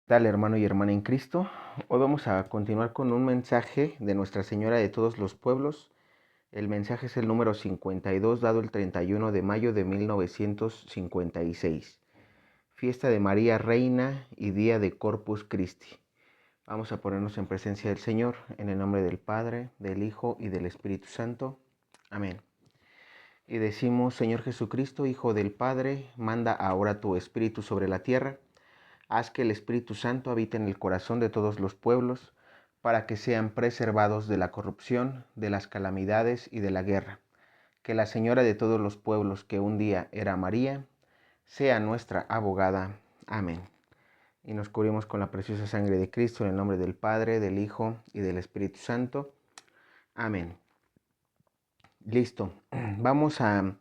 Tal hermano y hermana en Cristo, hoy vamos a continuar con un mensaje de Nuestra Señora de todos los pueblos. El mensaje es el número 52, dado el 31 de mayo de 1956. Fiesta de María Reina y día de Corpus Christi. Vamos a ponernos en presencia del Señor, en el nombre del Padre, del Hijo y del Espíritu Santo. Amén. Y decimos: Señor Jesucristo, Hijo del Padre, manda ahora tu Espíritu sobre la tierra. Haz que el Espíritu Santo habite en el corazón de todos los pueblos, para que sean preservados de la corrupción, de las calamidades y de la guerra. Que la Señora de todos los pueblos, que un día era María, sea nuestra abogada. Amén. Y nos cubrimos con la preciosa sangre de Cristo, en el nombre del Padre, del Hijo y del Espíritu Santo. Amén. Listo. Vamos a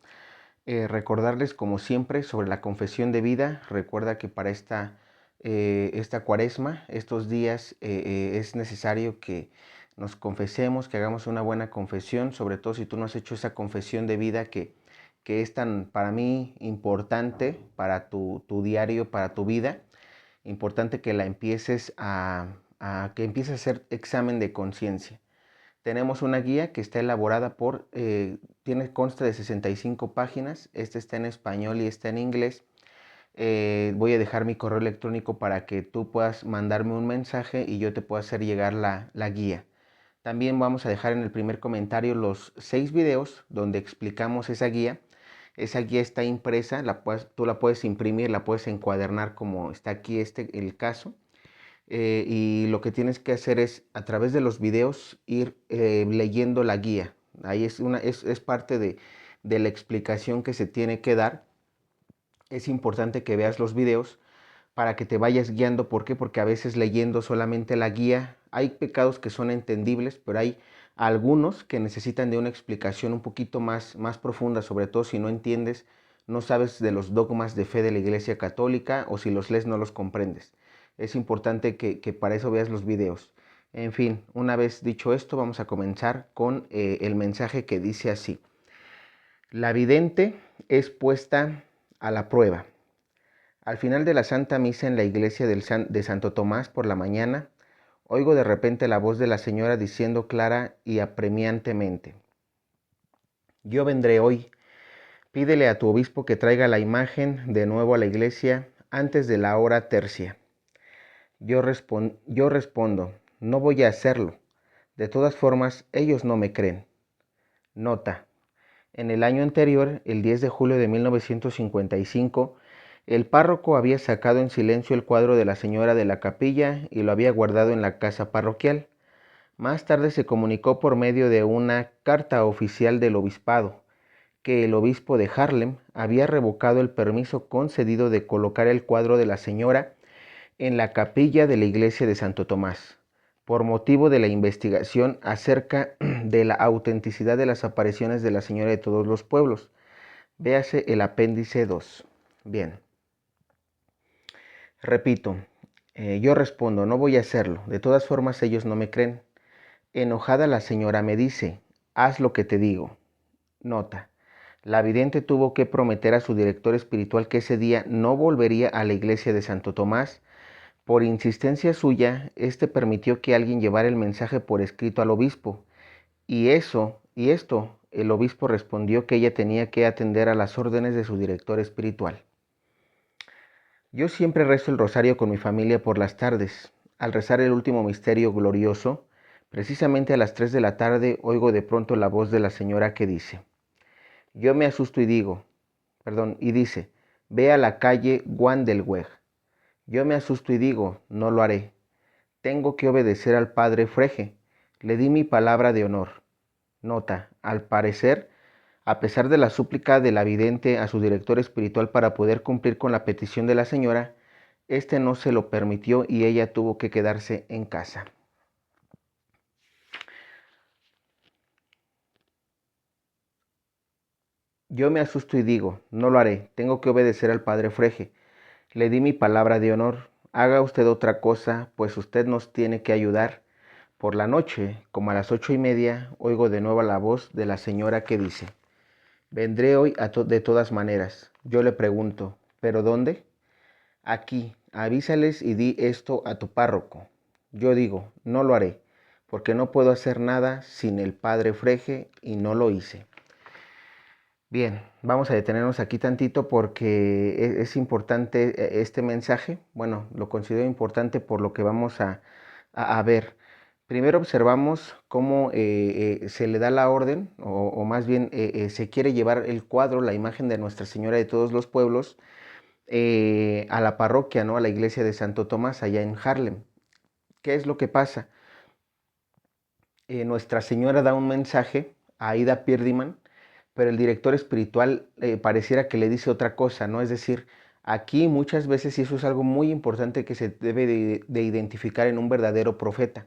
recordarles, como siempre, sobre la confesión de vida. Recuerda que para esta cuaresma, estos días, es necesario que nos confesemos, que hagamos una buena confesión, sobre todo si tú no has hecho esa confesión de vida que es tan, para mí, importante para tu diario, para tu vida. Importante que la empieces que empieces a hacer examen de conciencia. Tenemos una guía que está elaborada consta de 65 páginas. Esta está en español y está en inglés. Voy a dejar mi correo electrónico para que tú puedas mandarme un mensaje y yo te pueda hacer llegar la guía. También vamos a dejar en el primer comentario los 6 videos donde explicamos esa guía. Esa guía está impresa, tú la puedes imprimir, la puedes encuadernar como está aquí el caso. Y lo que tienes que hacer es, a través de los videos, ir leyendo la guía. Ahí es parte de la explicación que se tiene que dar. Es importante que veas los videos para que te vayas guiando. ¿Por qué? Porque a veces, leyendo solamente la guía, hay pecados que son entendibles, pero hay algunos que necesitan de una explicación un poquito más profunda, sobre todo si no entiendes, no sabes de los dogmas de fe de la Iglesia Católica, o si los lees no los comprendes. Es importante que para eso veas los videos. En fin, una vez dicho esto, vamos a comenzar con el mensaje, que dice así: La vidente es puesta a la prueba. Al final de la Santa Misa en la iglesia de Santo Tomás por la mañana, oigo de repente la voz de la Señora diciendo clara y apremiantemente: Yo vendré hoy. Pídele a tu obispo que traiga la imagen de nuevo a la iglesia antes de la hora tercia. Yo respondo: no voy a hacerlo. De todas formas, ellos no me creen. Nota: en el año anterior, el 10 de julio de 1955, el párroco había sacado en silencio el cuadro de la Señora de la capilla y lo había guardado en la casa parroquial. Más tarde se comunicó por medio de una carta oficial del obispado que el obispo de Haarlem había revocado el permiso concedido de colocar el cuadro de la Señora en la capilla de la iglesia de Santo Tomás, por motivo de la investigación acerca de la autenticidad de las apariciones de la Señora de todos los pueblos. Véase el apéndice 2. Bien. Repito, yo respondo: no voy a hacerlo. De todas formas, ellos no me creen. Enojada, la señora me dice: haz lo que te digo. Nota: la vidente tuvo que prometer a su director espiritual que ese día no volvería a la iglesia de Santo Tomás. Por insistencia suya, este permitió que alguien llevara el mensaje por escrito al obispo. Y esto, el obispo respondió que ella tenía que atender a las órdenes de su director espiritual. Yo siempre rezo el rosario con mi familia por las tardes. Al rezar el último misterio glorioso, precisamente a las 3 de la tarde, oigo de pronto la voz de la Señora que dice: Yo me asusto y dice: ve a la calle Wandelweg. Yo me asusto y digo: no lo haré. Tengo que obedecer al padre Frege. Le di mi palabra de honor. Nota: al parecer, a pesar de la súplica de la vidente a su director espiritual para poder cumplir con la petición de la señora, este no se lo permitió y ella tuvo que quedarse en casa. Yo me asusto y digo: no lo haré. Tengo que obedecer al padre Frege. Le di mi palabra de honor. Haga usted otra cosa, pues usted nos tiene que ayudar. Por la noche, como a las 8:30, oigo de nuevo la voz de la señora que dice: vendré hoy de todas maneras. Yo le pregunto: ¿pero dónde? Aquí, avísales y di esto a tu párroco. Yo digo, no lo haré, porque no puedo hacer nada sin el padre Frege y no lo hice. Bien, vamos a detenernos aquí tantito porque es importante este mensaje. Bueno, lo considero importante por lo que vamos a ver. Primero observamos cómo se le da la orden, o más bien se quiere llevar el cuadro, la imagen de Nuestra Señora de todos los pueblos, a la parroquia, ¿no? A la iglesia de Santo Tomás, allá en Haarlem. ¿Qué es lo que pasa? Nuestra Señora da un mensaje a Aida Pierdiman, pero el director espiritual pareciera que le dice otra cosa, ¿no? Es decir, aquí muchas veces, y eso es algo muy importante que se debe de identificar en un verdadero profeta,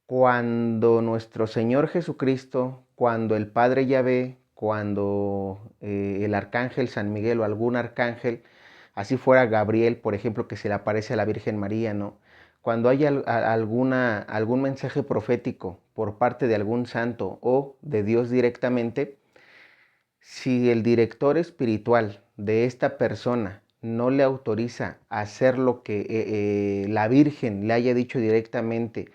cuando nuestro Señor Jesucristo, cuando el Padre Yahvé, cuando el arcángel San Miguel o algún arcángel, así fuera Gabriel, por ejemplo, que se le aparece a la Virgen María, ¿no? Cuando hay algún mensaje profético por parte de algún santo o de Dios directamente, si el director espiritual de esta persona no le autoriza a hacer lo que la Virgen le haya dicho directamente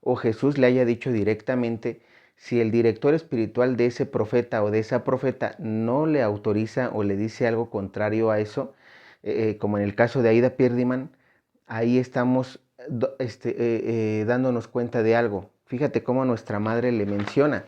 o Jesús le haya dicho directamente, si el director espiritual de ese profeta o de esa profeta no le autoriza o le dice algo contrario a eso, como en el caso de Aida Pierdiman, ahí estamos dándonos cuenta de algo. Fíjate cómo nuestra madre le menciona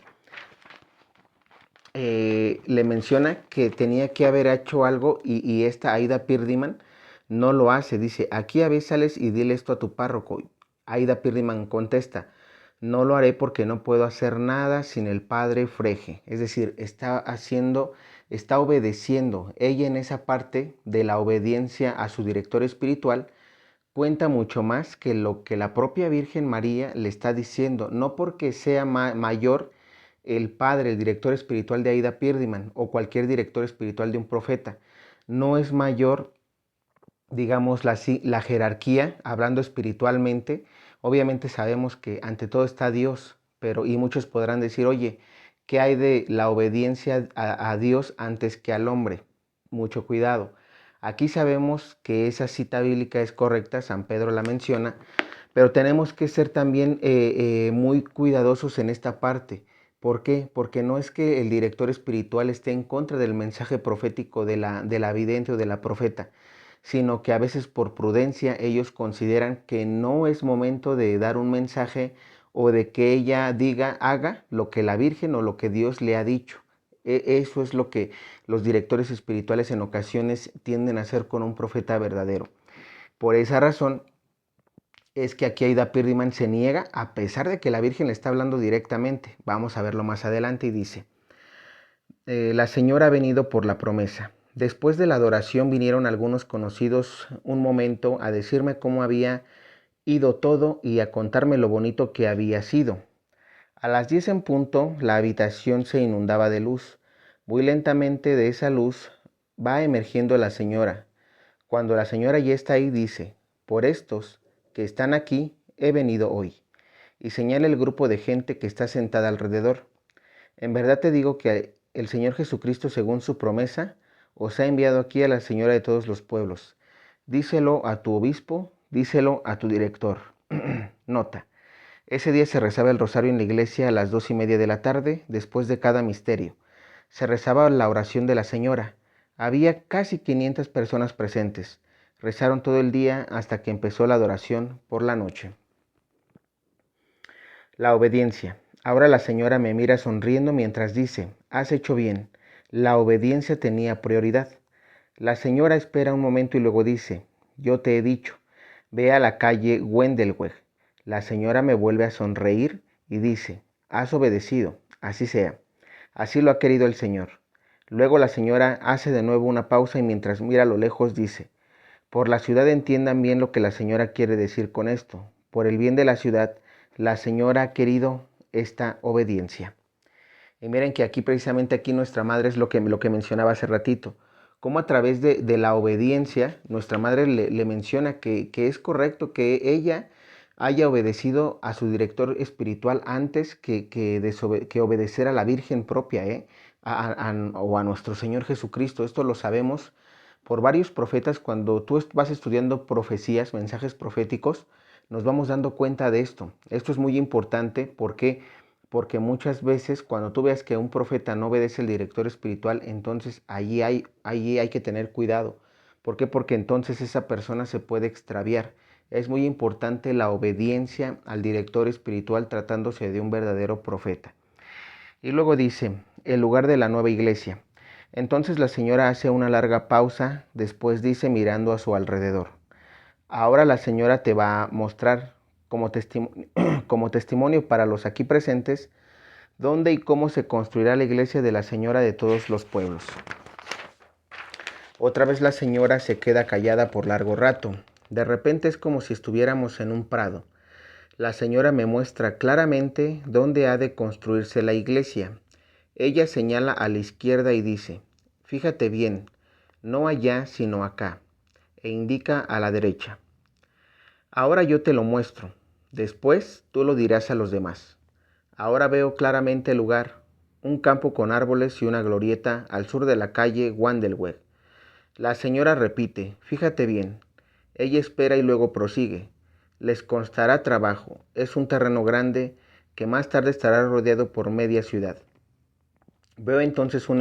que tenía que haber hecho algo y esta Aida Pierdiman no lo hace. Dice, aquí avésales y dile esto a tu párroco. Aida Pierdiman contesta, no lo haré porque no puedo hacer nada sin el padre Frege. Es decir, está obedeciendo. Ella en esa parte de la obediencia a su director espiritual cuenta mucho más que lo que la propia Virgen María le está diciendo, no porque sea mayor el padre, el director espiritual de Aida Pierdiman o cualquier director espiritual de un profeta, no es mayor, digamos, la jerarquía, hablando espiritualmente. Obviamente sabemos que ante todo está Dios, pero y muchos podrán decir, oye, ¿qué hay de la obediencia a Dios antes que al hombre? Mucho cuidado. Aquí sabemos que esa cita bíblica es correcta, San Pedro la menciona, pero tenemos que ser también muy cuidadosos en esta parte. ¿Por qué? Porque no es que el director espiritual esté en contra del mensaje profético de la vidente o de la profeta, sino que a veces por prudencia ellos consideran que no es momento de dar un mensaje o de que ella diga, haga lo que la Virgen o lo que Dios le ha dicho. Eso es lo que los directores espirituales en ocasiones tienden a hacer con un profeta verdadero. Por esa razón es que aquí Aida Pierdiman se niega a pesar de que la Virgen le está hablando directamente. Vamos a verlo más adelante y dice, la señora ha venido por la promesa. Después de la adoración vinieron algunos conocidos un momento a decirme cómo había ido todo y a contarme lo bonito que había sido. A las 10 en punto la habitación se inundaba de luz. Muy lentamente de esa luz va emergiendo la señora. Cuando la señora ya está ahí dice, por estos que están aquí he venido hoy. Y señala el grupo de gente que está sentada alrededor. En verdad te digo que el Señor Jesucristo, según su promesa, os ha enviado aquí a la Señora de todos los pueblos. Díselo a tu obispo, díselo a tu director. Nota. Ese día se rezaba el rosario en la iglesia a las 2:30 de la tarde, después de cada misterio. Se rezaba la oración de la Señora. Había casi 500 personas presentes. Rezaron todo el día hasta que empezó la adoración por la noche. La obediencia. Ahora la señora me mira sonriendo mientras dice, has hecho bien. La obediencia tenía prioridad. La señora espera un momento y luego dice, yo te he dicho, ve a la calle Wendelweg. La señora me vuelve a sonreír y dice, has obedecido, así sea. Así lo ha querido el Señor. Luego la señora hace de nuevo una pausa y mientras mira a lo lejos dice, por la ciudad entiendan bien lo que la señora quiere decir con esto. Por el bien de la ciudad, la señora ha querido esta obediencia. Y miren que aquí precisamente aquí nuestra madre es lo que mencionaba hace ratito. Cómo a través de la obediencia nuestra madre le menciona que es correcto que ella haya obedecido a su director espiritual antes que obedecer a la Virgen propia, o a nuestro Señor Jesucristo. Esto lo sabemos por varios profetas. Cuando tú vas estudiando profecías, mensajes proféticos, nos vamos dando cuenta de esto. Esto es muy importante. ¿Por qué? Porque muchas veces cuando tú veas que un profeta no obedece el director espiritual, entonces allí hay que tener cuidado. ¿Por qué? Porque entonces esa persona se puede extraviar. Es muy importante la obediencia al director espiritual tratándose de un verdadero profeta. Y luego dice, el lugar de la nueva iglesia. Entonces la señora hace una larga pausa, después dice mirando a su alrededor. Ahora la señora te va a mostrar como como testimonio para los aquí presentes dónde y cómo se construirá la iglesia de la señora de todos los pueblos. Otra vez la señora se queda callada por largo rato. De repente es como si estuviéramos en un prado. La señora me muestra claramente dónde ha de construirse la iglesia. Ella señala a la izquierda y dice, fíjate bien, no allá sino acá, e indica a la derecha. Ahora yo te lo muestro, después tú lo dirás a los demás. Ahora veo claramente el lugar, un campo con árboles y una glorieta al sur de la calle Wandelweg. La señora repite, fíjate bien. Ella espera y luego prosigue. Les costará trabajo, es un terreno grande que más tarde estará rodeado por media ciudad. Veo entonces un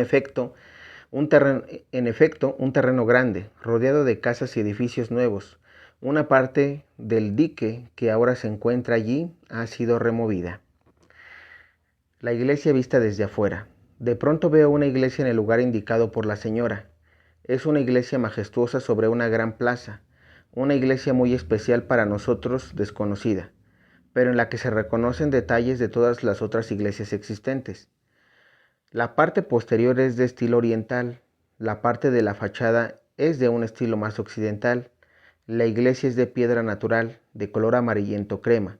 terreno grande, rodeado de casas y edificios nuevos. Una parte del dique que ahora se encuentra allí ha sido removida. La iglesia vista desde afuera. De pronto veo una iglesia en el lugar indicado por la señora. Es una iglesia majestuosa sobre una gran plaza, una iglesia muy especial para nosotros desconocida, pero en la que se reconocen detalles de todas las otras iglesias existentes. La parte posterior es de estilo oriental, la parte de la fachada es de un estilo más occidental. La iglesia es de piedra natural, de color amarillento crema.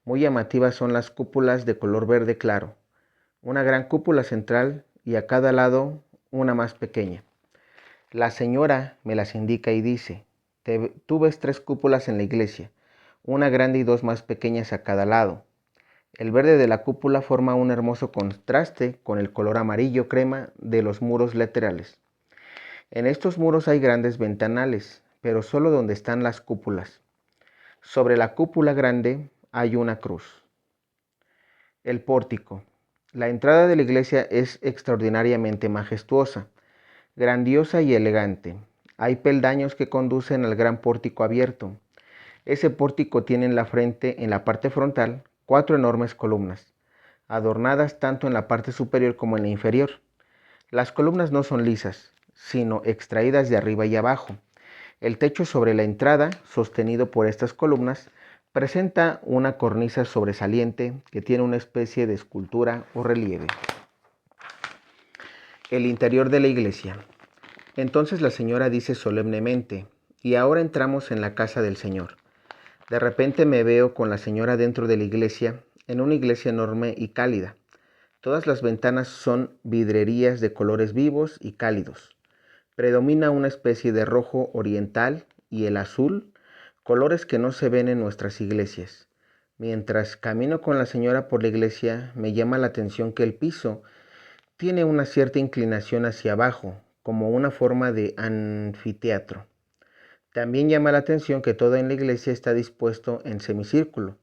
Muy llamativas son las cúpulas de color verde claro, una gran cúpula central y a cada lado una más pequeña. La señora me las indica y dice, tú ves 3 cúpulas en la iglesia, una grande y 2 más pequeñas a cada lado. El verde de la cúpula forma un hermoso contraste con el color amarillo crema de los muros laterales. En estos muros hay grandes ventanales, pero solo donde están las cúpulas. Sobre la cúpula grande hay una cruz. El pórtico. La entrada de la iglesia es extraordinariamente majestuosa, grandiosa y elegante. Hay peldaños que conducen al gran pórtico abierto. Ese pórtico tiene en la parte frontal, 4 enormes columnas, adornadas tanto en la parte superior como en la inferior. Las columnas no son lisas, sino extraídas de arriba y abajo. El techo sobre la entrada, sostenido por estas columnas, presenta una cornisa sobresaliente que tiene una especie de escultura o relieve. El interior de la iglesia. Entonces la señora dice solemnemente, y ahora entramos en la casa del Señor. De repente me veo con la señora dentro de la iglesia, en una iglesia enorme y cálida. Todas las ventanas son vidrieras de colores vivos y cálidos. Predomina una especie de rojo oriental y el azul, colores que no se ven en nuestras iglesias. Mientras camino con la señora por la iglesia, me llama la atención que el piso tiene una cierta inclinación hacia abajo, como una forma de anfiteatro. También llama la atención que todo en la iglesia está dispuesto en semicírculo.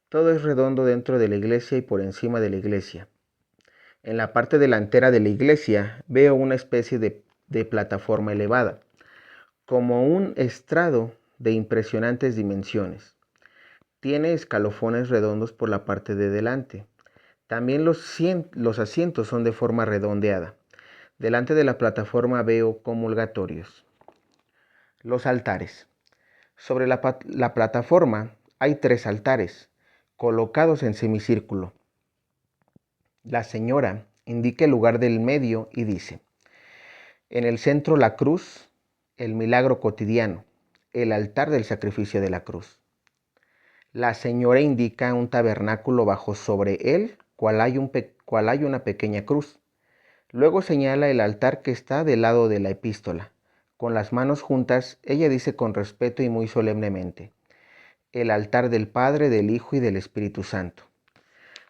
Todo es redondo dentro de la iglesia y por encima de la iglesia. En la parte delantera de la iglesia veo una especie de plataforma elevada, como un estrado de impresionantes dimensiones. Tiene escalofones redondos por la parte de delante. También los asientos son de forma redondeada. Delante de la plataforma veo comulgatorios. Los altares. Sobre la plataforma hay 3 altares, colocados en semicírculo. La señora indica el lugar del medio y dice, en el centro la cruz, el milagro cotidiano, el altar del sacrificio de la cruz. La señora indica un tabernáculo bajo sobre él, cual hay una pequeña cruz. Luego señala el altar que está del lado de la epístola. Con las manos juntas, ella dice con respeto y muy solemnemente, el altar del Padre, del Hijo y del Espíritu Santo.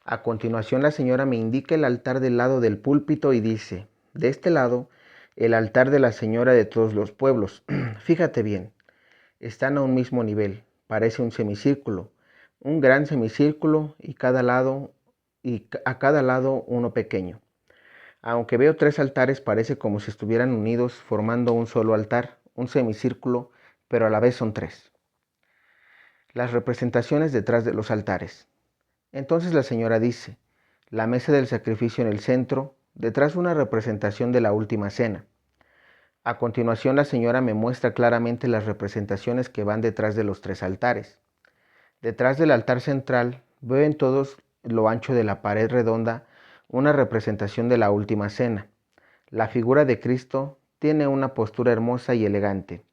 A continuación la señora me indica el altar del lado del púlpito y dice, de este lado el altar de la Señora de todos los pueblos. Fíjate bien, están a un mismo nivel, parece un semicírculo, un gran semicírculo y a cada lado uno pequeño. Aunque veo 3 altares, parece como si estuvieran unidos formando un solo altar, un semicírculo, pero a la vez son 3. Las representaciones detrás de los altares. Entonces la señora dice, la mesa del sacrificio en el centro, detrás una representación de la última cena. A continuación la señora me muestra claramente las representaciones que van detrás de los 3 altares. Detrás del altar central veo en todo lo ancho de la pared redonda una representación de la última cena. La figura de Cristo tiene una postura hermosa y elegante.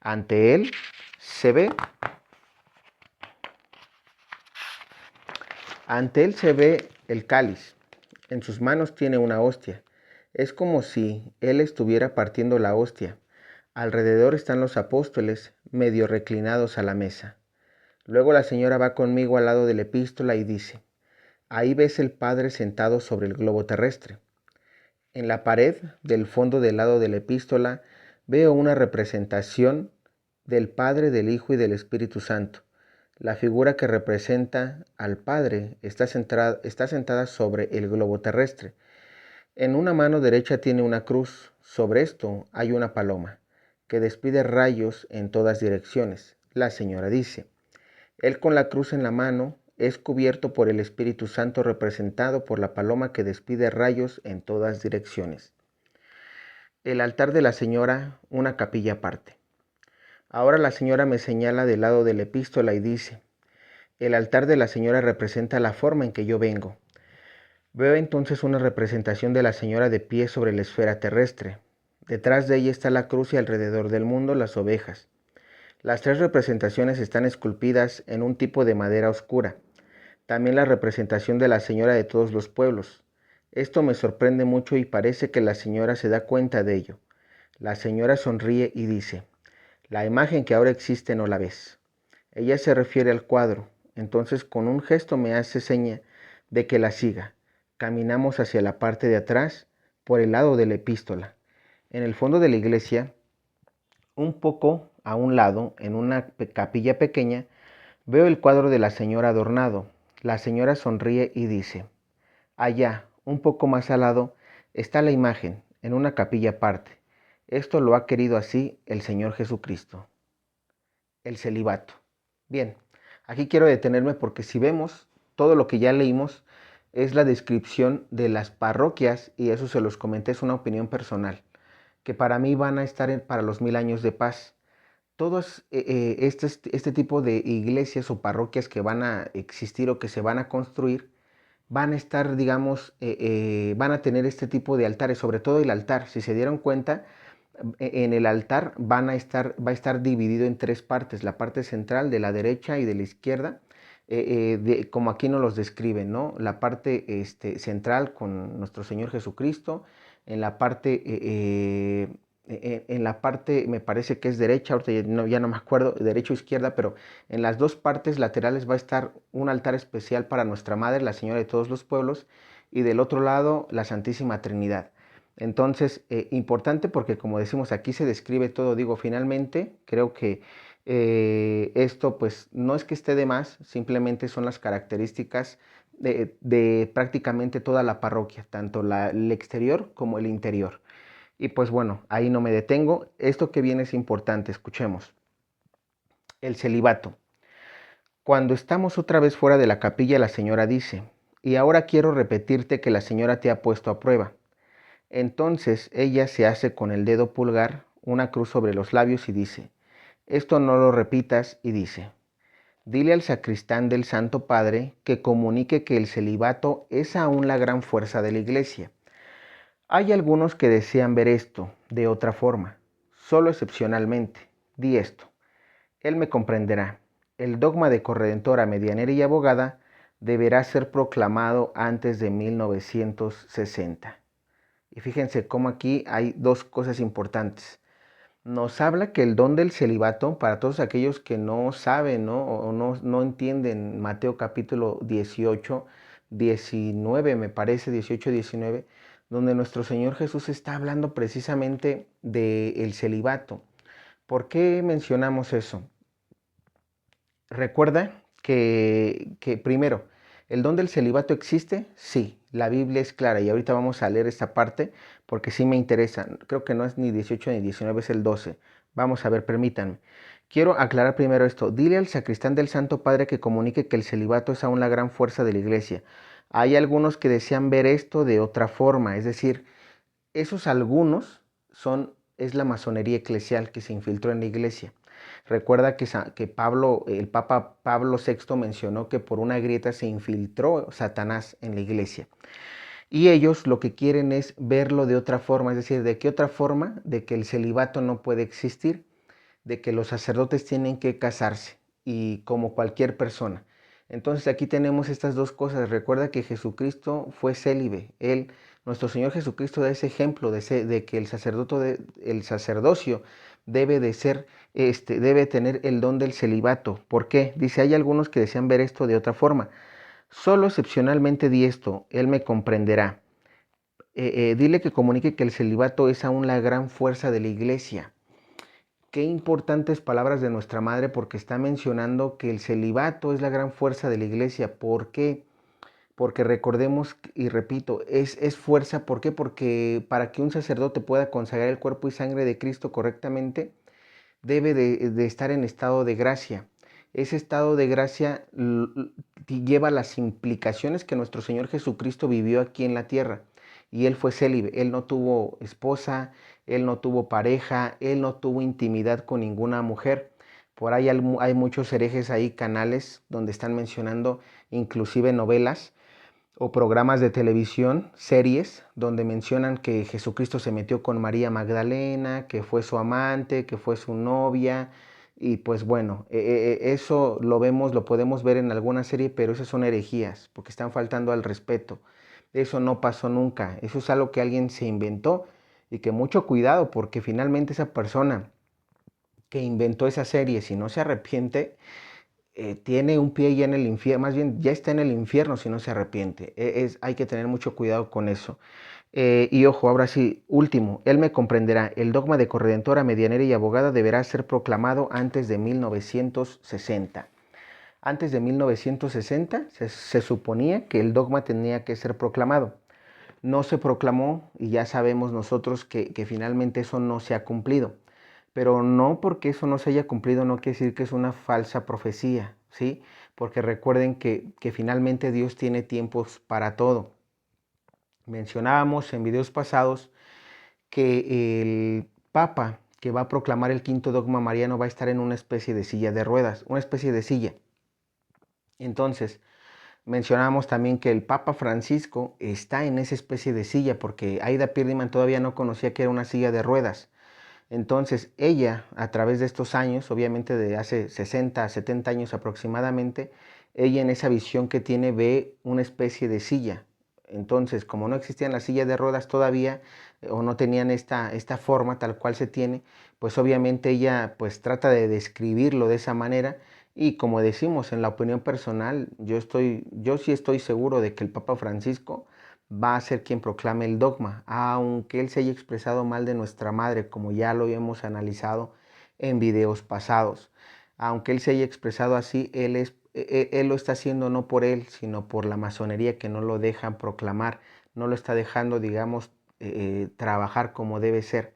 Ante él se ve el cáliz. En sus manos tiene una hostia. Es como si él estuviera partiendo la hostia. Alrededor están los apóstoles, medio reclinados a la mesa. Luego la señora va conmigo al lado de la epístola y dice, ahí ves el Padre sentado sobre el globo terrestre. En la pared del fondo del lado de la epístola veo una representación del Padre, del Hijo y del Espíritu Santo. La figura que representa al Padre está sentada sobre el globo terrestre. En una mano derecha tiene una cruz. Sobre esto hay una paloma que despide rayos en todas direcciones. La señora dice, él con la cruz en la mano es cubierto por el Espíritu Santo representado por la paloma que despide rayos en todas direcciones. El altar de la señora, una capilla aparte. Ahora la señora me señala del lado de la epístola y dice, el altar de la señora representa la forma en que yo vengo. Veo entonces una representación de la señora de pie sobre la esfera terrestre. Detrás de ella está la cruz y alrededor del mundo las ovejas. Las 3 representaciones están esculpidas en un tipo de madera oscura. También la representación de la señora de todos los pueblos. Esto me sorprende mucho y parece que la señora se da cuenta de ello. La señora sonríe y dice, la imagen que ahora existe no la ves. Ella se refiere al cuadro, entonces con un gesto me hace seña de que la siga. Caminamos hacia la parte de atrás, por el lado de la epístola. En el fondo de la iglesia, un poco a un lado, en una capilla pequeña, veo el cuadro de la señora adornado. La señora sonríe y dice, allá, un poco más al lado, está la imagen, en una capilla aparte. Esto lo ha querido así el Señor Jesucristo. El celibato. Bien, aquí quiero detenerme porque si vemos todo lo que ya leímos es la descripción de las parroquias, y eso se los comenté, es una opinión personal, que para mí van a estar para los 1000 años de paz. Todos este tipo de iglesias o parroquias que van a existir o que se van a construir, van a estar, digamos, van a tener este tipo de altares, sobre todo el altar. Si se dieron cuenta, en el altar va a estar dividido en 3 partes, la parte central, de la derecha y de la izquierda, como aquí nos los describen, ¿no? La parte central con nuestro Señor Jesucristo, en la parte, me parece que es derecha, ahorita ya no me acuerdo, derecha o izquierda, pero en las 2 partes laterales va a estar un altar especial para nuestra Madre, la Señora de todos los pueblos, y del otro lado la Santísima Trinidad. Entonces, importante porque como decimos, aquí se describe todo. Digo, finalmente, creo que esto pues no es que esté de más, simplemente son las características de prácticamente toda la parroquia, tanto el exterior como el interior. Y pues bueno, ahí no me detengo. Esto que viene es importante, escuchemos. El celibato. Cuando estamos otra vez fuera de la capilla, la señora dice, y ahora quiero repetirte que la señora te ha puesto a prueba. Entonces ella se hace con el dedo pulgar una cruz sobre los labios y dice, esto no lo repitas, y dice, dile al sacristán del Santo Padre que comunique que el celibato es aún la gran fuerza de la Iglesia. Hay algunos que desean ver esto de otra forma, solo excepcionalmente. Di esto. Él me comprenderá. El dogma de corredentora, medianera y abogada deberá ser proclamado antes de 1960. Y fíjense cómo aquí hay 2 cosas importantes. Nos habla que el don del celibato, para todos aquellos que no saben, ¿no? O no entienden Mateo capítulo 18, 19, me parece, 18, 19, donde nuestro Señor Jesús está hablando precisamente del celibato. ¿Por qué mencionamos eso? Recuerda que primero, ¿el don del celibato existe? Sí, la Biblia es clara y ahorita vamos a leer esta parte porque sí me interesa. Creo que no es ni 18 ni 19, es el 12. Vamos a ver, permítanme. Quiero aclarar primero esto. Dile al sacristán del Santo Padre que comunique que el celibato es aún la gran fuerza de la iglesia. Hay algunos que desean ver esto de otra forma, es decir, esos algunos es la masonería eclesial que se infiltró en la iglesia. Recuerda que Pablo, el Papa Pablo VI mencionó que por una grieta se infiltró Satanás en la iglesia. Y ellos lo que quieren es verlo de otra forma, es decir, ¿de qué otra forma? De que el celibato no puede existir, de que los sacerdotes tienen que casarse y como cualquier persona. Entonces aquí tenemos estas dos cosas. Recuerda que Jesucristo fue célibe. Nuestro Señor Jesucristo da ese ejemplo de que el sacerdocio debe de ser, debe tener el don del celibato. ¿Por qué? Dice, hay algunos que desean ver esto de otra forma. Solo excepcionalmente di esto, él me comprenderá. Dile que comunique que el celibato es aún la gran fuerza de la iglesia. Qué importantes palabras de nuestra madre porque está mencionando que el celibato es la gran fuerza de la iglesia. ¿Por qué? Porque recordemos, y repito, es fuerza. ¿Por qué? Porque para que un sacerdote pueda consagrar el cuerpo y sangre de Cristo correctamente, debe de estar en estado de gracia. Ese estado de gracia lleva las implicaciones que nuestro Señor Jesucristo vivió aquí en la tierra. Y Él fue célibe, Él no tuvo esposa, Él no tuvo pareja, Él no tuvo intimidad con ninguna mujer. Por ahí hay muchos herejes ahí, canales donde están mencionando inclusive novelas o programas de televisión, series, donde mencionan que Jesucristo se metió con María Magdalena, que fue su amante, que fue su novia, y pues bueno, eso lo podemos ver en alguna serie, pero esas son herejías, porque están faltando al respeto. Eso no pasó nunca, eso es algo que alguien se inventó y que mucho cuidado, porque finalmente esa persona que inventó esa serie, si no se arrepiente, tiene un pie ya en el infierno, más bien ya está en el infierno si no se arrepiente. Hay que tener mucho cuidado con eso. Y ojo, ahora sí, último, él me comprenderá. El dogma de corredentora, medianera y abogada deberá ser proclamado antes de 1960. Antes de 1960 se suponía que el dogma tenía que ser proclamado. No se proclamó y ya sabemos nosotros que finalmente eso no se ha cumplido. Pero no porque eso no se haya cumplido no quiere decir que es una falsa profecía, ¿sí? Porque recuerden que finalmente Dios tiene tiempos para todo. Mencionábamos en videos pasados que el Papa que va a proclamar el quinto dogma mariano va a estar en una especie de silla de ruedas, una especie de silla. Entonces, mencionábamos también que el Papa Francisco está en esa especie de silla porque Aida Pierdiman todavía no conocía que era una silla de ruedas. Entonces ella, a través de estos años, obviamente de hace 60 a 70 años aproximadamente, ella en esa visión que tiene ve una especie de silla. Entonces, como no existían las sillas de ruedas todavía, o no tenían esta forma tal cual se tiene, pues obviamente ella pues trata de describirlo de esa manera. Y como decimos, en la opinión personal, yo sí estoy seguro de que el Papa Francisco va a ser quien proclame el dogma, aunque él se haya expresado mal de nuestra madre, como ya lo hemos analizado en videos pasados. Aunque él se haya expresado así, él lo está haciendo no por él, sino por la masonería que no lo dejan proclamar, no lo está dejando, digamos, trabajar como debe ser.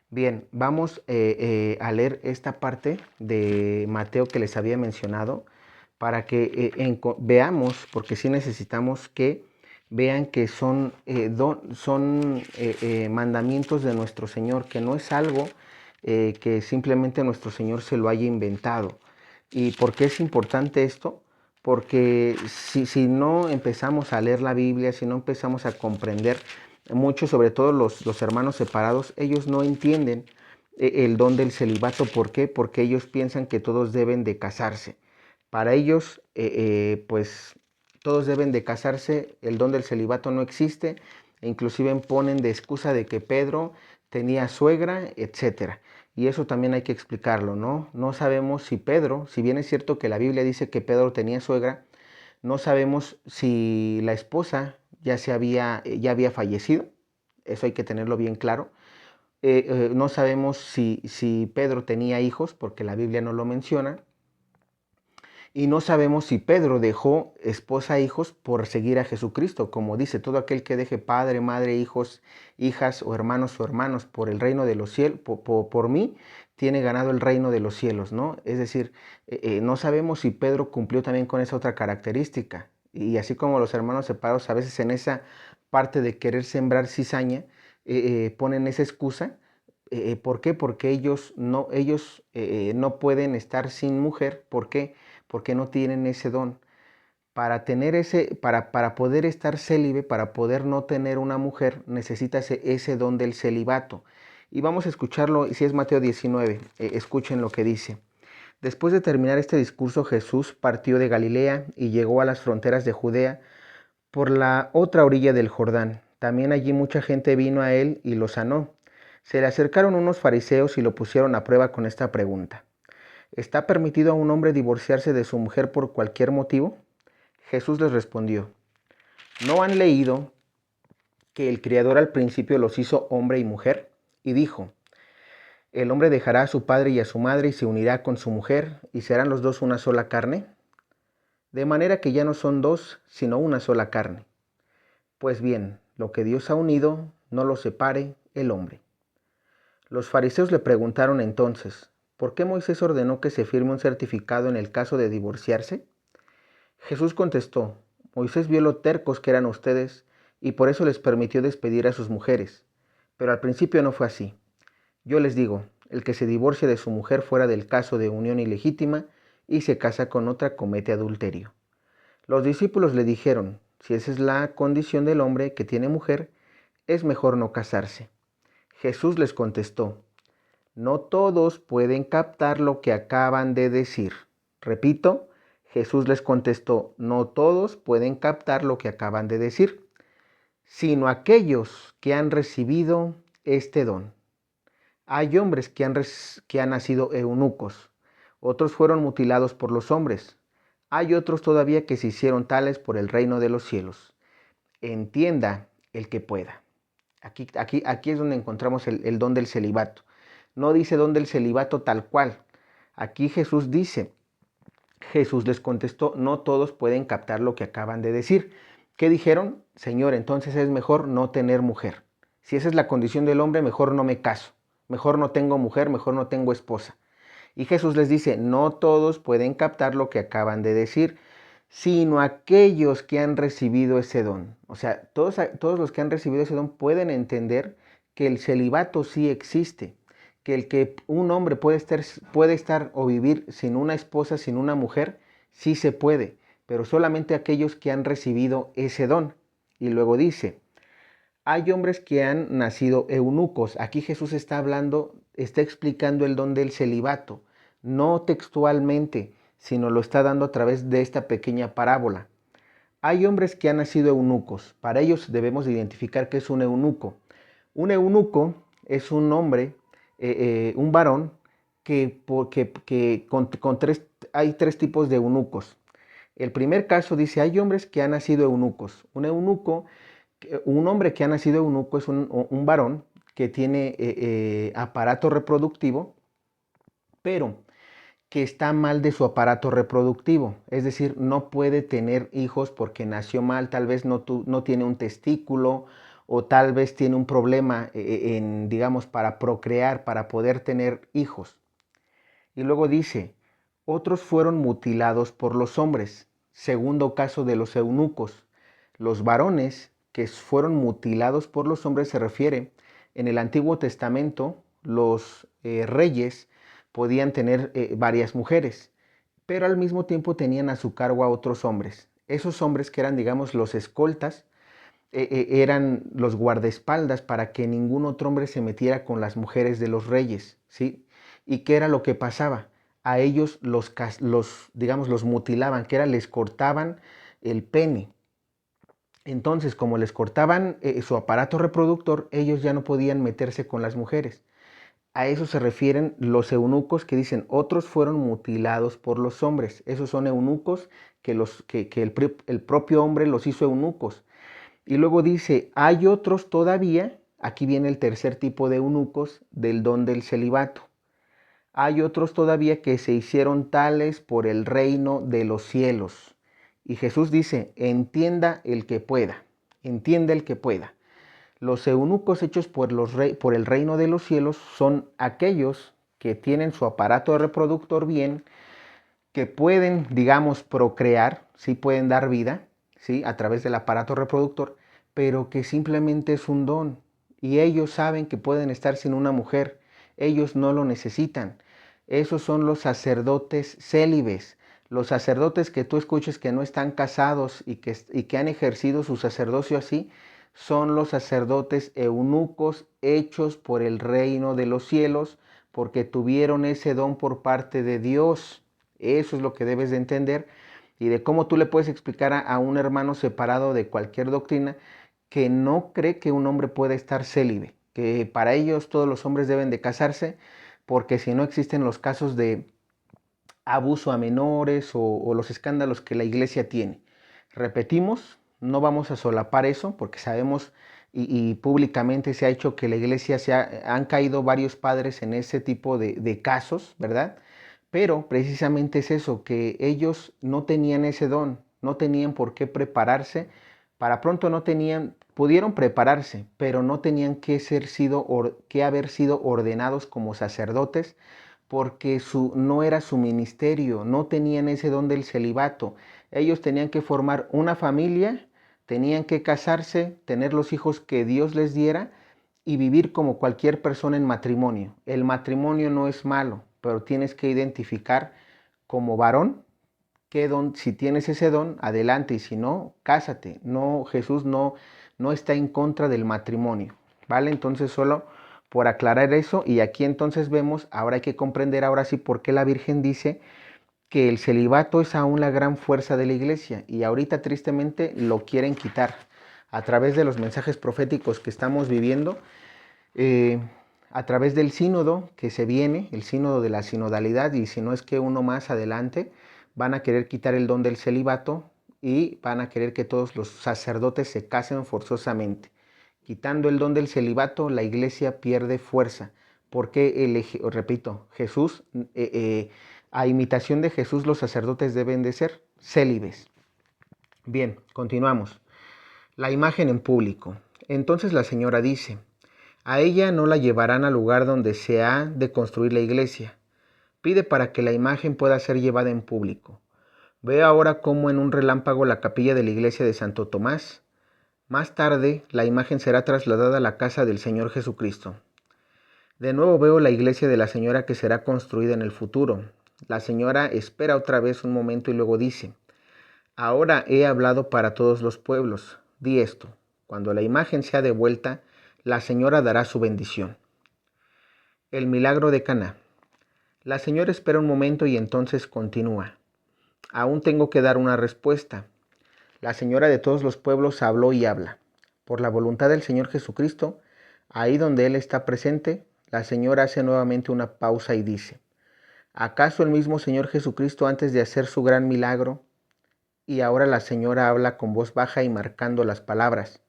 Bien, vamos a leer esta parte de Mateo que les había mencionado para que veamos, porque sí necesitamos que vean que son mandamientos de nuestro Señor, que no es algo que simplemente nuestro Señor se lo haya inventado. ¿Y por qué es importante esto? Porque si no empezamos a leer la Biblia, si no empezamos a comprender mucho, sobre todo los hermanos separados, ellos no entienden el don del celibato. ¿Por qué? Porque ellos piensan que todos deben de casarse. Para ellos, pues todos deben de casarse, el don del celibato no existe, e inclusive ponen de excusa de que Pedro tenía suegra, etcétera. Y eso también hay que explicarlo, ¿no? No sabemos si Pedro, si bien es cierto que la Biblia dice que Pedro tenía suegra, no sabemos si la esposa ya había fallecido, eso hay que tenerlo bien claro. No sabemos si Pedro tenía hijos, porque la Biblia no lo menciona. Y no sabemos si Pedro dejó esposa e hijos por seguir a Jesucristo. Como dice, todo aquel que deje padre, madre, hijos, hijas o hermanos por el reino de los cielos, por mí, tiene ganado el reino de los cielos, ¿no? Es decir, no sabemos si Pedro cumplió también con esa otra característica. Y así como los hermanos separados a veces en esa parte de querer sembrar cizaña, ponen esa excusa. ¿Por qué? Porque ellos no pueden estar sin mujer. ¿Por qué? Porque no tienen ese don. Para tener para poder estar célibe, para poder no tener una mujer, necesitas ese don del celibato. Y vamos a escucharlo, si es Mateo 19, escuchen lo que dice. Después de terminar este discurso, Jesús partió de Galilea y llegó a las fronteras de Judea por la otra orilla del Jordán. También allí mucha gente vino a él y lo sanó. Se le acercaron unos fariseos y lo pusieron a prueba con esta pregunta. ¿Está permitido a un hombre divorciarse de su mujer por cualquier motivo? Jesús les respondió, ¿no han leído que el Criador al principio los hizo hombre y mujer? Y dijo, el hombre dejará a su padre y a su madre y se unirá con su mujer, y serán los dos una sola carne. De manera que ya no son dos, sino una sola carne. Pues bien, lo que Dios ha unido, no lo separe el hombre. Los fariseos le preguntaron entonces, ¿por qué Moisés ordenó que se firme un certificado en el caso de divorciarse? Jesús contestó, Moisés vio lo tercos que eran ustedes y por eso les permitió despedir a sus mujeres. Pero al principio no fue así. Yo les digo, el que se divorcie de su mujer fuera del caso de unión ilegítima y se casa con otra comete adulterio. Los discípulos le dijeron, si esa es la condición del hombre que tiene mujer, es mejor no casarse. Jesús les contestó, no todos pueden captar lo que acaban de decir. Repito, Jesús les contestó, no todos pueden captar lo que acaban de decir, sino aquellos que han recibido este don. Hay hombres que han nacido eunucos, otros fueron mutilados por los hombres, hay otros todavía que se hicieron tales por el reino de los cielos. Entienda el que pueda. Aquí es donde encontramos el don del celibato. No dice don del celibato tal cual. Aquí Jesús les contestó, no todos pueden captar lo que acaban de decir. ¿Qué dijeron? Señor, entonces es mejor no tener mujer. Si esa es la condición del hombre, mejor no me caso. Mejor no tengo mujer, mejor no tengo esposa. Y Jesús les dice, no todos pueden captar lo que acaban de decir, sino aquellos que han recibido ese don. O sea, todos los que han recibido ese don pueden entender que el celibato sí existe, que un hombre puede estar o vivir sin una esposa, sin una mujer, sí se puede, pero solamente aquellos que han recibido ese don. Y luego dice, hay hombres que han nacido eunucos. Aquí Jesús está explicando el don del celibato, no textualmente, sino lo está dando a través de esta pequeña parábola. Hay hombres que han nacido eunucos. Para ellos debemos identificar qué es un eunuco. Un eunuco es un hombre, un varón, hay tres tipos de eunucos. El primer caso dice, hay hombres que han nacido eunucos. Un hombre que ha nacido eunuco es un varón que tiene aparato reproductivo, pero que está mal de su aparato reproductivo, es decir, no puede tener hijos porque nació mal, tal vez no tiene un testículo o tal vez tiene un problema digamos, para procrear, para poder tener hijos. Y luego dice, otros fueron mutilados por los hombres. Segundo caso de los eunucos. Los varones que fueron mutilados por los hombres se refiere, en el Antiguo Testamento, los reyes podían tener varias mujeres, pero al mismo tiempo tenían a su cargo a otros hombres. Esos hombres que eran, digamos, los escoltas, eran los guardaespaldas para que ningún otro hombre se metiera con las mujeres de los reyes, ¿sí? ¿Y qué era lo que pasaba? A ellos digamos, los mutilaban, que era, les cortaban el pene. Entonces, como les cortaban su aparato reproductor, ellos ya no podían meterse con las mujeres. A eso se refieren los eunucos que dicen, otros fueron mutilados por los hombres. Esos son eunucos que el propio hombre los hizo eunucos. Y luego dice, hay otros todavía Aquí viene el tercer tipo de eunucos del don del celibato. Hay otros todavía que se hicieron tales por el reino de los cielos. Y Jesús dice, entienda el que pueda, entienda el que pueda. Los eunucos hechos por el reino de los cielos son aquellos que tienen su aparato reproductor bien, que pueden, digamos, procrear, sí pueden dar vida, sí, a través del aparato reproductor, pero que simplemente es un don. Y ellos saben que pueden estar sin una mujer, ellos no lo necesitan. Esos son los sacerdotes célibes, los sacerdotes que tú escuches que no están casados y que han ejercido su sacerdocio así, son los sacerdotes eunucos hechos por el reino de los cielos, porque tuvieron ese don por parte de Dios. Eso es lo que debes de entender y de cómo tú le puedes explicar a un hermano separado de cualquier doctrina que no cree que un hombre pueda estar célibe, que para ellos todos los hombres deben de casarse, porque si no existen los casos de abuso a menores o los escándalos que la iglesia tiene. Repetimos, no vamos a solapar eso porque sabemos y públicamente se ha hecho que la iglesia han caído varios padres en ese tipo de casos, ¿verdad? Pero precisamente es eso, que ellos no tenían ese don, no tenían por qué prepararse, para pronto no tenían, pudieron prepararse, pero no tenían que haber sido ordenados como sacerdotes, porque no era su ministerio, no tenían ese don del celibato. Ellos tenían que formar una familia, tenían que casarse, tener los hijos que Dios les diera y vivir como cualquier persona en matrimonio. El matrimonio no es malo, pero tienes que identificar como varón qué don, si tienes ese don, adelante, y si no, cásate. No, Jesús no está en contra del matrimonio, ¿vale? Entonces solo por aclarar eso, y aquí entonces vemos, ahora hay que comprender ahora sí por qué la Virgen dice que el celibato es aún la gran fuerza de la iglesia, y ahorita tristemente lo quieren quitar a través de los mensajes proféticos que estamos viviendo, a través del sínodo que se viene, el sínodo de la sinodalidad, y si no es que uno más adelante, van a querer quitar el don del celibato y van a querer que todos los sacerdotes se casen forzosamente. Quitando el don del celibato, la iglesia pierde fuerza. Porque, repito, Jesús, a imitación de Jesús, los sacerdotes deben de ser célibes. Bien, continuamos. La imagen en público. Entonces la señora dice, a ella no la llevarán al lugar donde se ha de construir la iglesia. Pide para que la imagen pueda ser llevada en público. Ve ahora cómo en un relámpago la capilla de la iglesia de Santo Tomás. Más tarde, la imagen será trasladada a la casa del Señor Jesucristo. De nuevo veo la iglesia de la señora que será construida en el futuro. La señora espera otra vez un momento y luego dice, ahora he hablado para todos los pueblos. Di esto, cuando la imagen sea devuelta, la señora dará su bendición. El milagro de Caná. La señora espera un momento y entonces continúa. Aún tengo que dar una respuesta. La señora de todos los pueblos habló y habla. Por la voluntad del Señor Jesucristo, ahí donde Él está presente, la señora hace nuevamente una pausa y dice, ¿acaso el mismo Señor Jesucristo antes de hacer su gran milagro? Y ahora la señora habla con voz baja y marcando las palabras.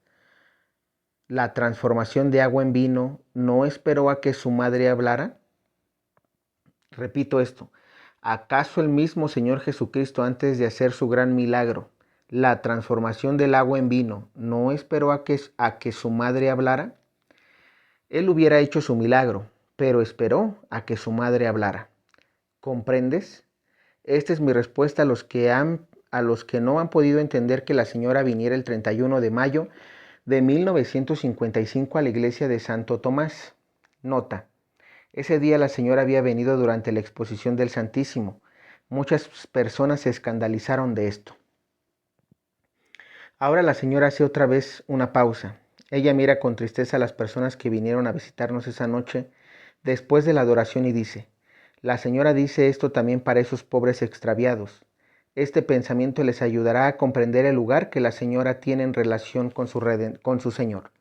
La transformación de agua en vino, ¿no esperó a que su madre hablara? Repito esto. ¿Acaso el mismo Señor Jesucristo antes de hacer su gran milagro, la transformación del agua en vino, no esperó a que su madre hablara? Él hubiera hecho su milagro, pero esperó a que su madre hablara. ¿Comprendes? Esta es mi respuesta a los que no han podido entender que la señora viniera el 31 de mayo de 1955 a la iglesia de Santo Tomás. Nota. Ese día la señora había venido durante la exposición del Santísimo. Muchas personas se escandalizaron de esto. Ahora la señora hace otra vez una pausa. Ella mira con tristeza a las personas que vinieron a visitarnos esa noche después de la adoración y dice, la señora dice esto también para esos pobres extraviados. Este pensamiento les ayudará a comprender el lugar que la señora tiene en relación con su Señor.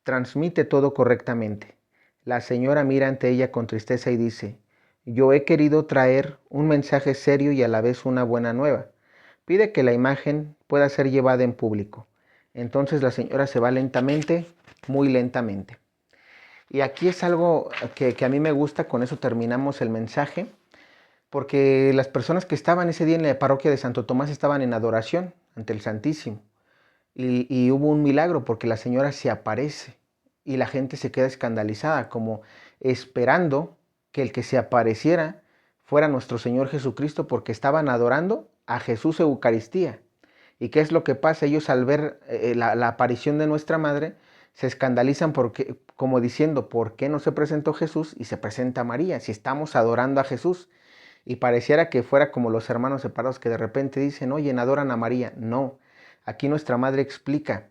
Transmite todo correctamente. La señora mira ante ella con tristeza y dice, yo he querido traer un mensaje serio y a la vez una buena nueva. Pide que la imagen pueda ser llevada en público. Entonces la señora se va lentamente muy lentamente. Y aquí es algo que a mí me gusta, con eso terminamos el mensaje, porque las personas que estaban ese día en la parroquia de Santo Tomás estaban en adoración ante el Santísimo. Y hubo un milagro porque la señora se aparece y la gente se queda escandalizada, como esperando que el que se apareciera fuera nuestro Señor Jesucristo, porque estaban adorando a Jesús Eucaristía. ¿Y qué es lo que pasa? Ellos, al ver la aparición de nuestra Madre, se escandalizan porque, como diciendo, ¿por qué no se presentó Jesús y se presenta María si estamos adorando a Jesús? Y pareciera que fuera como los hermanos separados que de repente dicen, oye, adoran a María. No, aquí nuestra Madre explica,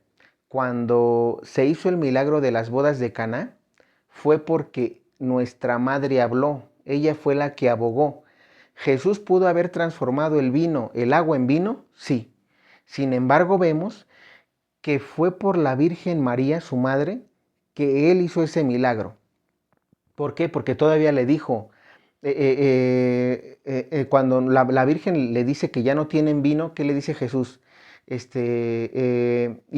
cuando se hizo el milagro de las bodas de Caná, fue porque nuestra Madre habló, ella fue la que abogó. ¿Jesús pudo haber transformado el agua en vino? Sí. Sin embargo, vemos que fue por la Virgen María, su madre, que él hizo ese milagro. ¿Por qué? Porque todavía le dijo, cuando la Virgen le dice que ya no tienen vino, ¿qué le dice Jesús? ¿Y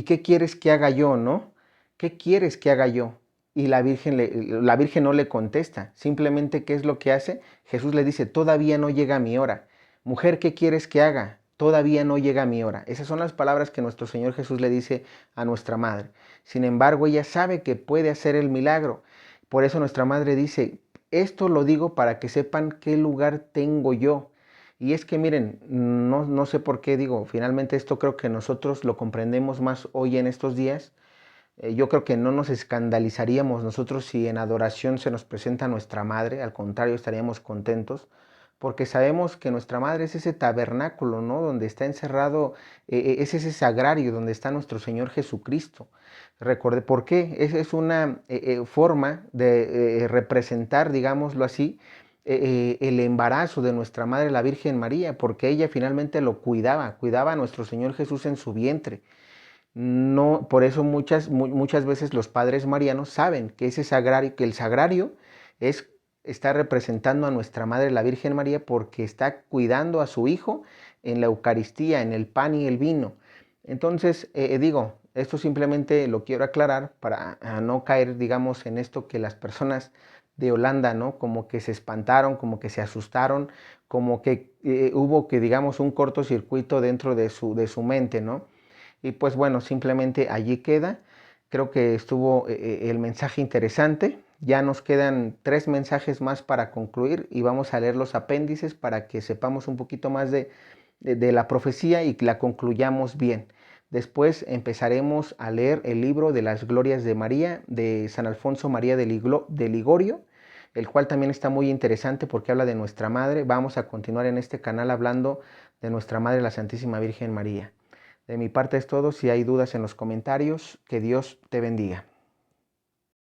qué quieres que haga yo, no? ¿Qué quieres que haga yo? Y la Virgen no le contesta, simplemente ¿qué es lo que hace? Jesús le dice, todavía no llega mi hora. Mujer, ¿qué quieres que haga? Todavía no llega mi hora. Esas son las palabras que nuestro Señor Jesús le dice a nuestra madre. Sin embargo, ella sabe que puede hacer el milagro. Por eso nuestra madre dice, esto lo digo para que sepan qué lugar tengo yo. Y es que miren, no sé por qué digo, finalmente esto creo que nosotros lo comprendemos más hoy en estos días. Yo creo que no nos escandalizaríamos nosotros si en adoración se nos presenta nuestra madre, al contrario, estaríamos contentos, porque sabemos que nuestra madre es ese tabernáculo, ¿no? Donde está encerrado, es ese sagrario donde está nuestro Señor Jesucristo. Recordé, ¿por qué? Es una forma de representar, digámoslo así, el embarazo de nuestra Madre, la Virgen María, porque ella finalmente lo cuidaba a nuestro Señor Jesús en su vientre. No, por eso muchas veces los padres marianos saben que ese sagrario, que el sagrario está representando a nuestra Madre, la Virgen María, porque está cuidando a su hijo en la Eucaristía, en el pan y el vino. Entonces, digo, esto simplemente lo quiero aclarar para no caer, digamos, en esto que las personas de Holanda, ¿no? Como que se espantaron, como que se asustaron, como que hubo que, digamos, un cortocircuito dentro de su mente, ¿no? Y pues bueno, simplemente allí queda. Creo que estuvo el mensaje interesante. Ya nos quedan 3 mensajes más para concluir y vamos a leer los apéndices para que sepamos un poquito más de la profecía y que la concluyamos bien. Después empezaremos a leer el libro de las glorias de María, de San Alfonso María de Ligorio, el cual también está muy interesante porque habla de nuestra Madre. Vamos a continuar en este canal hablando de nuestra Madre, la Santísima Virgen María. De mi parte es todo. Si hay dudas en los comentarios, que Dios te bendiga.